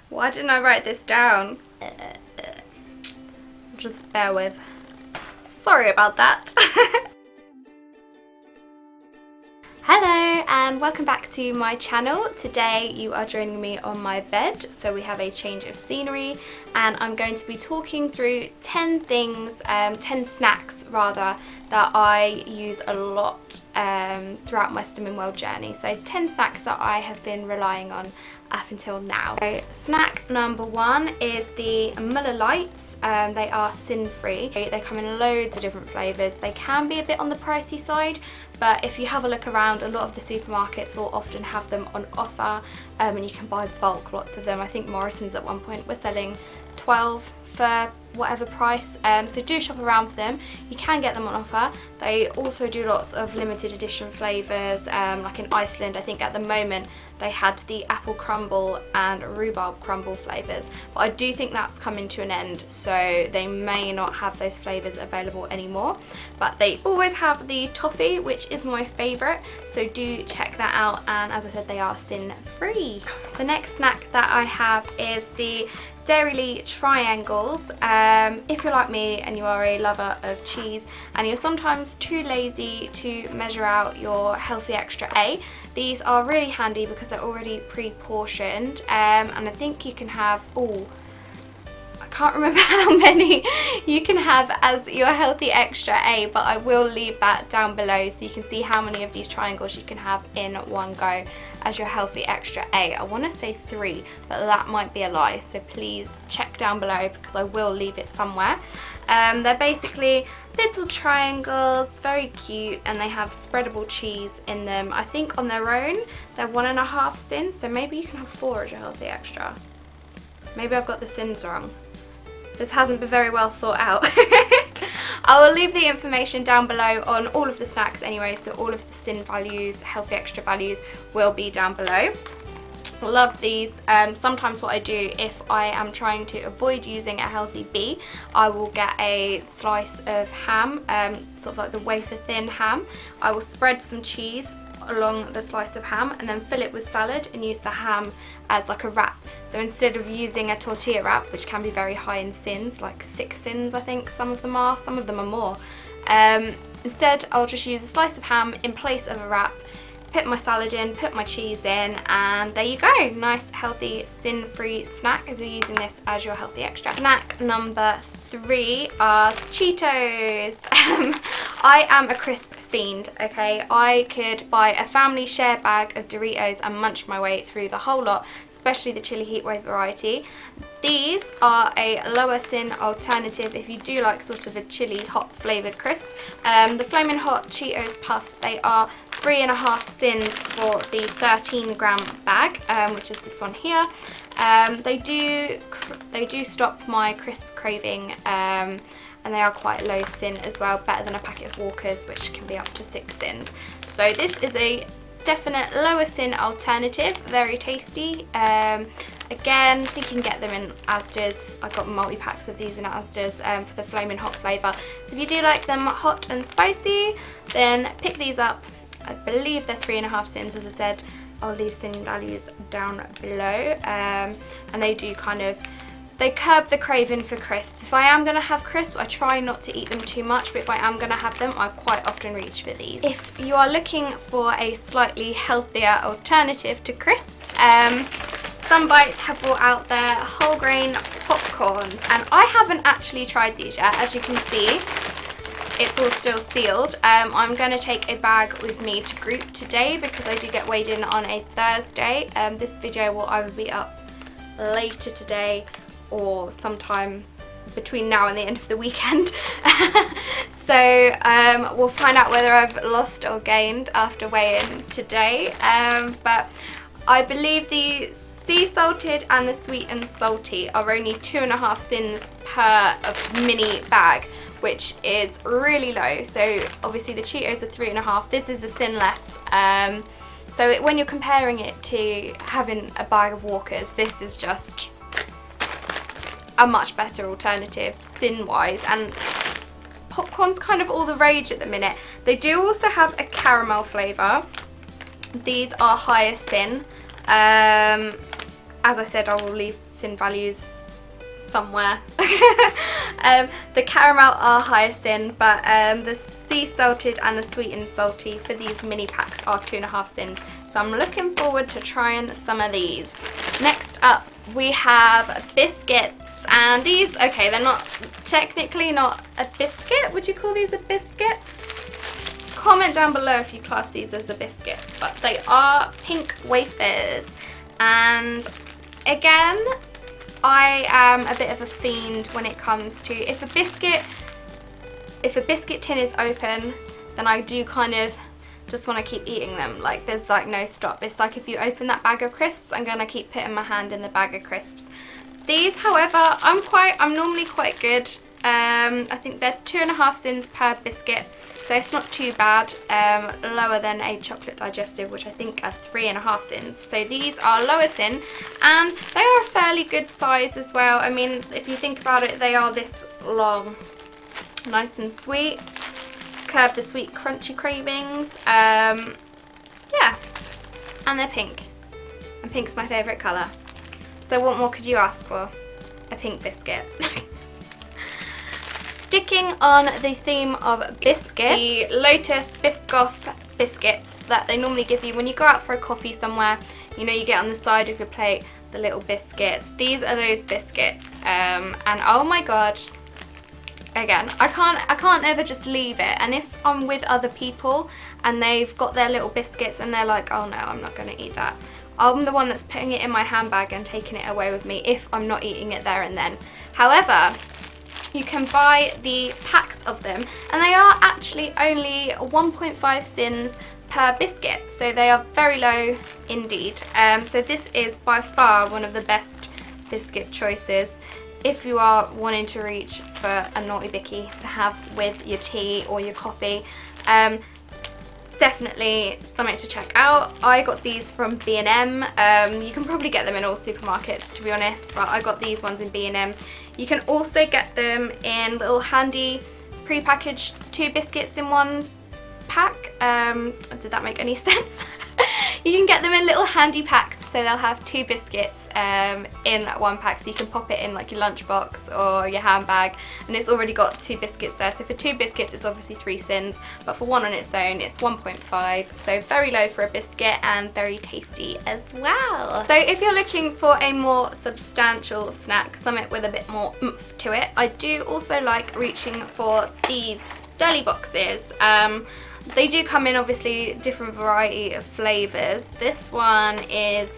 Why didn't I write this down? Just bear with. Sorry about that. Hello and welcome back to my channel. Today you are joining me on my bed, so we have a change of scenery, and I'm going to be talking through 10 things, 10 snacks rather, that I use a lot throughout my Slimming World journey. So 10 snacks that I have been relying on up until now. So snack number 1 is the Muller Light. They are Syns free. They come in loads of different flavours. They can be a bit on the pricey side, but if you have a look around, a lot of the supermarkets will often have them on offer, and you can buy bulk lots of them. I think Morrison's at one point were selling 12 for whatever price, so do shop around for them. You can get them on offer. They also do lots of limited edition flavours, like in Iceland I think at the moment they had the apple crumble and rhubarb crumble flavours, but I do think that's coming to an end, so they may not have those flavours available anymore. But they always have the toffee, which is my favourite, so do check that out, and as I said, they are Syn free. The next snack that I have is the Dairylea triangles. If you're like me and you are a lover of cheese and you're sometimes too lazy to measure out your healthy extra A, these are really handy because they're already pre-portioned, and I think you can have, I can't remember how many you can have as your healthy extra A, but I will leave that down below so you can see how many of these triangles you can have in one go as your healthy extra A. I want to say 3, but that might be a lie, so please check down below because I will leave it somewhere. They're basically little triangles, very cute, and they have spreadable cheese in them. I think on their own they're 1.5 Syns, so maybe you can have 4 as your healthy extra. Maybe I've got the Syns wrong. This hasn't been very well thought out. I will leave the information down below on all of the snacks anyway, so all of the Syn values, healthy extra values will be down below. I love these. Sometimes what I do if I am trying to avoid using a healthy B, I will get a slice of ham, sort of like the wafer thin ham. I will spread some cheese along the slice of ham and then fill it with salad and use the ham as like a wrap. So instead of using a tortilla wrap, which can be very high in Syns, like 6 Syns I think some of them are more, instead I'll just use a slice of ham in place of a wrap, put my salad in, put my cheese in, and there you go. Nice healthy Syn free snack if you're using this as your healthy extra. Snack number 3 are Cheetos. I am a crisp fiend, okay? I could buy a family share bag of Doritos and munch my way through the whole lot, especially the chili heatwave variety. These are a lower Syn alternative if you do like sort of a chili hot flavoured crisp. The Flamin' Hot Cheetos Puffs, they are 3.5 Syns for the 13-gram bag, which is this one here. They do stop my crisp craving, and they are quite low Syn as well, better than a packet of Walkers, which can be up to 6 Syns. So this is a definite lower Syn alternative, very tasty. Again, I think you can get them in Asda's. I've got multi-packs of these in Asda's for the Flamin' Hot flavour. So if you do like them hot and spicy, then pick these up. I believe they're 3.5 Syns, as I said. I'll leave Syn values down below, and they do they curb the craving for crisps. If I am going to have crisps, I try not to eat them too much, but if I am going to have them, I quite often reach for these. If you are looking for a slightly healthier alternative to crisps, Sunbites have brought out their Wholegrain popcorn, and I haven't actually tried these yet. As you can see, it's all still sealed. I'm going to take a bag with me to group today because I do get weighed in on a Thursday. This video will either be up later today or sometime between now and the end of the weekend. So we'll find out whether I've lost or gained after weighing today. But I believe the sea salted and the sweet and salty are only 2.5 Syns per mini bag, which is really low. So obviously the Cheetos are 3.5. This is the Syn less. So when you're comparing it to having a bag of Walkers, this is just a much better alternative Syn wise, and popcorn's kind of all the rage at the minute. They do also have a caramel flavour. These are higher Syn. As I said, I will leave Syns values somewhere. The caramel are higher Syns, but the sea salted and the sweet and salty for these mini packs are 2.5 Syns. So I'm looking forward to trying some of these. Next up we have biscuits, and these, okay, they're not technically not a biscuit. Would you call these a biscuit? Comment down below if you class these as a biscuit, but they are pink wafers. And again, I am a bit of a fiend when it comes to, if a biscuit tin is open, then I do kind of just want to keep eating them. Like, there's like no stop. It's like if you open that bag of crisps, I'm gonna keep putting my hand in the bag of crisps. These, however, I'm normally quite good. I think they're 2.5 Syns per biscuit, so it's not too bad. Lower than a chocolate digestive, which I think are 3.5 Syns. So these are lower Syn, and they are a fairly good size as well. I mean, if you think about it, they are this long. Nice and sweet. Curb the sweet crunchy cravings. Yeah, and they're pink, and pink's my favourite colour. So what more could you ask for? A pink biscuit. Sticking on the theme of biscuits, the Lotus Biscoff biscuits that they normally give you when you go out for a coffee somewhere. You know, you get on the side of your plate the little biscuits. These are those biscuits, and oh my god, again, I can't ever just leave it. And if I'm with other people and they've got their little biscuits and they're like, oh no, I'm not going to eat that, I'm the one that's putting it in my handbag and taking it away with me if I'm not eating it there and then. However, you can buy the packs of them, and they are actually only 1.5 Syns per biscuit, so they are very low indeed. So this is by far one of the best biscuit choices if you are wanting to reach for a naughty bicky to have with your tea or your coffee. Definitely something to check out. I got these from B&M. You can probably get them in all supermarkets, to be honest, but I got these ones in B&M. You can also get them in little handy pre-packaged 2 biscuits in 1 pack. Did that make any sense? You can get them in little handy packs, so they'll have 2 biscuits in 1 pack, so you can pop it in like your lunchbox or your handbag, and it's already got 2 biscuits there. So for 2 biscuits it's obviously 3 Syns, but for 1 on its own it's 1.5, so very low for a biscuit and very tasty as well. So if you're looking for a more substantial snack, something with a bit more oomph to it, I do also like reaching for these Deli Boxes. They do come in obviously different variety of flavours. This one is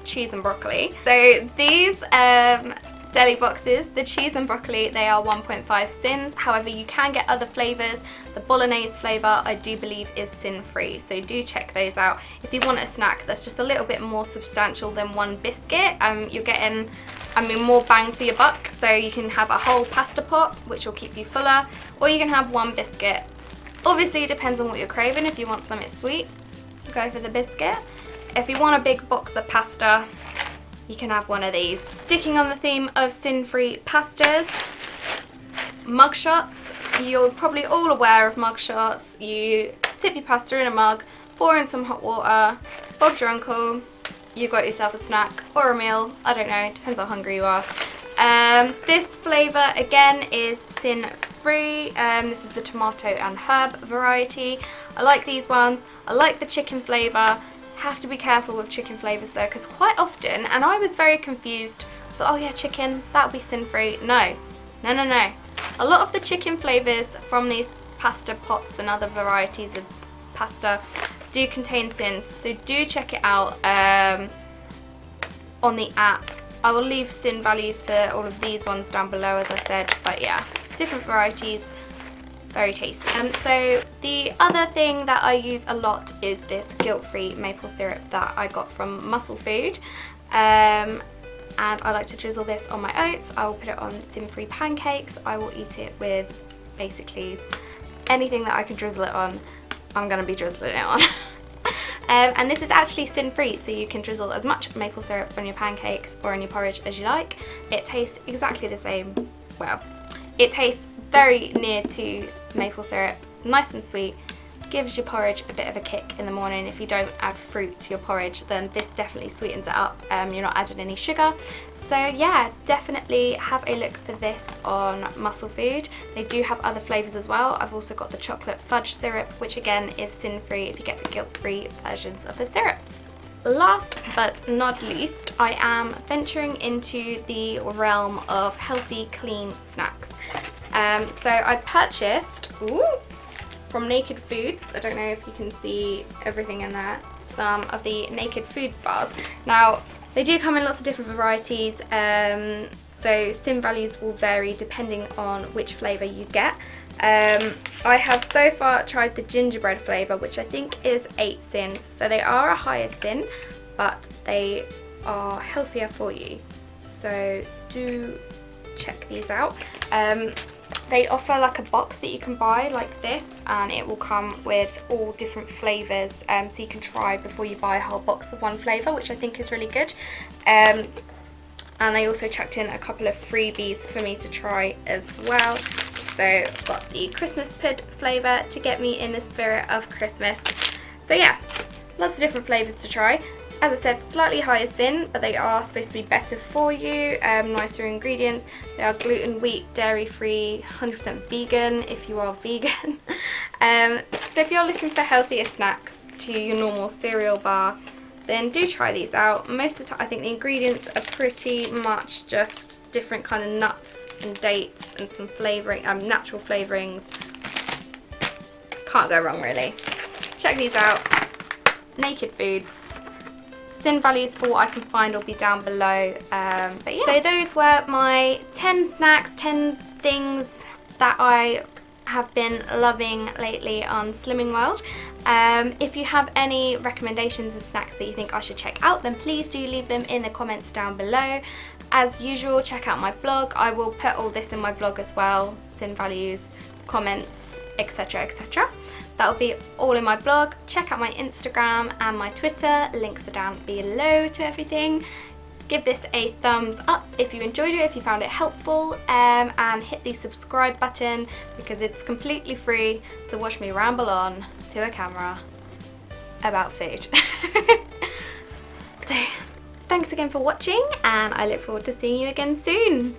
cheese and broccoli. So these Deli Boxes, the cheese and broccoli, they are 1.5 Syns. However, you can get other flavours. The bolognese flavour I do believe is Syn free, so do check those out if you want a snack that's just a little bit more substantial than 1 biscuit. You're getting, I mean, more bang for your buck. So you can have a whole pasta pot, which will keep you fuller, or you can have 1 biscuit. Obviously it depends on what you're craving. If you want something sweet, go for the biscuit. If you want a big box of pasta, you can have one of these. Sticking on the theme of Syn-free pastas, mug shots. You're probably all aware of mug shots. You tip your pasta in a mug, pour in some hot water, Bob's your uncle, you've got yourself a snack or a meal. I don't know, depends how hungry you are. This flavour again is Syn-free. This is the tomato and herb variety. I like these ones. I like the chicken flavour. Have to be careful with chicken flavours though, because quite often, and I was very confused, thought, oh yeah, chicken, that'll be Syn-free. No. A lot of the chicken flavours from these pasta pots and other varieties of pasta do contain Syns, so do check it out on the app. I will leave Syn values for all of these ones down below, as I said, but yeah, different varieties, very tasty. So the other thing that I use a lot is this guilt-free maple syrup that I got from Muscle Food, and I like to drizzle this on my oats. I will put it on Syn-free pancakes. I will eat it with basically anything that I can drizzle it on. I'm going to be drizzling it on. And this is actually Syn-free, so you can drizzle as much maple syrup on your pancakes or on your porridge as you like. It tastes exactly the same. Well, it tastes very near to maple syrup, nice and sweet, gives your porridge a bit of a kick in the morning. If you don't add fruit to your porridge, then this definitely sweetens it up. You're not adding any sugar, So yeah, definitely have a look for this on Muscle Food. They do have other flavours as well. I've also got the chocolate fudge syrup, which again is sin-free if you get the guilt-free versions of the syrup. Last but not least, I am venturing into the realm of healthy, clean snacks. So I purchased, from Naked Foods, I don't know if you can see everything in there, some of the Naked Foods bars. Now, they do come in lots of different varieties, so sin values will vary depending on which flavour you get. I have so far tried the gingerbread flavour, which I think is 8 Syns, so they are a higher Syn, but they are healthier for you, so do check these out. They offer like a box that you can buy like this, and it will come with all different flavours, so you can try before you buy a whole box of one flavour, which I think is really good. And they also chucked in a couple of freebies for me to try as well. So I've got the Christmas Pud flavour to get me in the spirit of Christmas. So yeah, lots of different flavours to try. As I said, slightly higher Syn, but they are supposed to be better for you, nicer ingredients. They are gluten, wheat, dairy free, 100% vegan if you are vegan. So if you're looking for healthier snacks to your normal cereal bar, then do try these out. Most of the time I think the ingredients are pretty much just different kind of nuts and dates and some flavouring, natural flavourings. Can't go wrong really. Check these out. Naked Foods. Syn values for what I can find will be down below, but yeah. So those were my 10 snacks, 10 things that I have been loving lately on Slimming World. If you have any recommendations and snacks that you think I should check out, then please do leave them in the comments down below. As usual, check out my blog. I will put all this in my blog as well, Syn values, comments, etc, etc. That'll be all in my blog. Check out my Instagram and my Twitter, links are down below to everything. Give this a thumbs up if you enjoyed it, if you found it helpful, and hit the subscribe button because it's completely free to watch me ramble on to a camera about food. So, thanks again for watching, and I look forward to seeing you again soon.